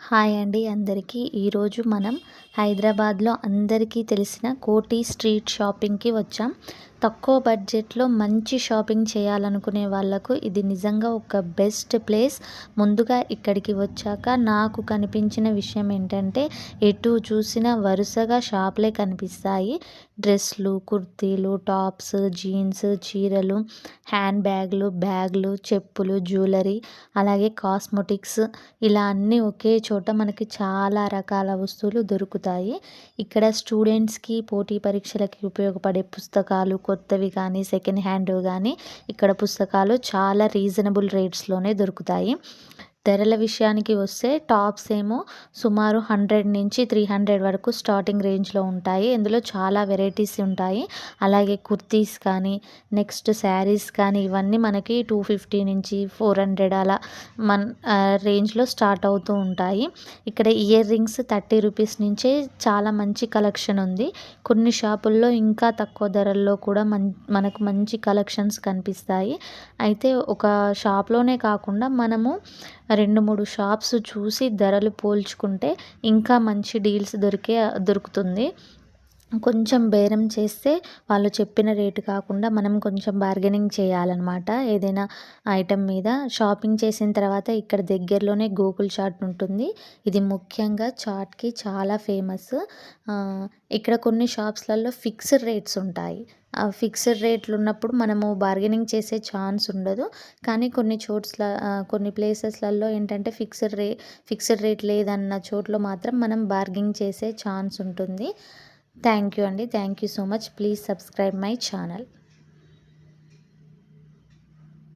Hi అండి అందరికీ. ఈరోజు మనం హైదరాబాద్లో అందరికీ తెలిసిన కోటి స్ట్రీట్ షాపింగ్కి వచ్చాం. తక్కువ బడ్జెట్లో మంచి షాపింగ్ చేయాలనుకునే వాళ్ళకు ఇది నిజంగా ఒక బెస్ట్ ప్లేస్. ముందుగా ఇక్కడికి వచ్చాక నాకు కనిపించిన విషయం ఏంటంటే, ఎటు చూసినా వరుసగా షాపులే కనిపిస్తాయి. డ్రెస్లు, కుర్తీలు, టాప్స్, జీన్స్, చీరలు, హ్యాండ్ బ్యాగులు, చెప్పులు, జ్యువెలరీ, అలాగే కాస్మెటిక్స్, ఇలా అన్నీ ఒకే చోట మనకి చాలా రకాల వస్తువులు దొరుకుతాయి. ఇక్కడ స్టూడెంట్స్కి పోటీ పరీక్షలకి ఉపయోగపడే పుస్తకాలు, కొత్తవి కానీ సెకండ్ హ్యాండ్ కానీ ఇక్కడ పుస్తకాలు చాలా రీజనబుల్ రేట్స్లోనే దొరుకుతాయి. ధరల విషయానికి వస్తే టాప్స్ ఏమో సుమారు 100 నుంచి 300 వరకు స్టార్టింగ్ రేంజ్లో ఉంటాయి. ఇందులో చాలా వెరైటీస్ ఉంటాయి. అలాగే కుర్తీస్ కానీ, నెక్స్ట్ శారీస్ కానీ ఇవన్నీ మనకి 250 నుంచి 400 అలా రేంజ్లో స్టార్ట్ అవుతూ ఉంటాయి. ఇక్కడ ఇయర్ రింగ్స్ 30 రూపీస్ నుంచే చాలా మంచి కలెక్షన్ ఉంది. కొన్ని షాపుల్లో ఇంకా తక్కువ ధరల్లో కూడా మనకు మంచి కలెక్షన్స్ కనిపిస్తాయి. అయితే ఒక షాప్లోనే కాకుండా మనము 2-3 షాప్స్ చూసి ధరలు పోల్చుకుంటే ఇంకా మంచి డీల్స్ దొరుకుతుంది. కొంచెం బేరం చేస్తే వాళ్ళు చెప్పిన రేటు కాకుండా మనం కొంచెం బార్గెనింగ్ చేయాలన్నమాట ఏదైనా ఐటెం మీద. షాపింగ్ చేసిన తర్వాత ఇక్కడ దగ్గరలోనే గోకుల్ చాట్ ఉంటుంది. ఇది ముఖ్యంగా చాట్కి చాలా ఫేమస్. ఇక్కడ కొన్ని షాప్స్లలో ఫిక్స్డ్ రేట్స్ ఉంటాయి. ఆ ఫిక్స్డ్ రేట్లు ఉన్నప్పుడు మనము బార్గెనింగ్ చేసే ఛాన్స్ ఉండదు. కానీ కొన్ని ప్లేసెస్లలో ఏంటంటే ఫిక్స్డ్ రేట్ లేదన్న చోట్ల మాత్రం మనం బార్గెనింగ్ చేసే ఛాన్స్ ఉంటుంది. థ్యాంక్ యూ అండి. Thank you so much. Please subscribe my channel.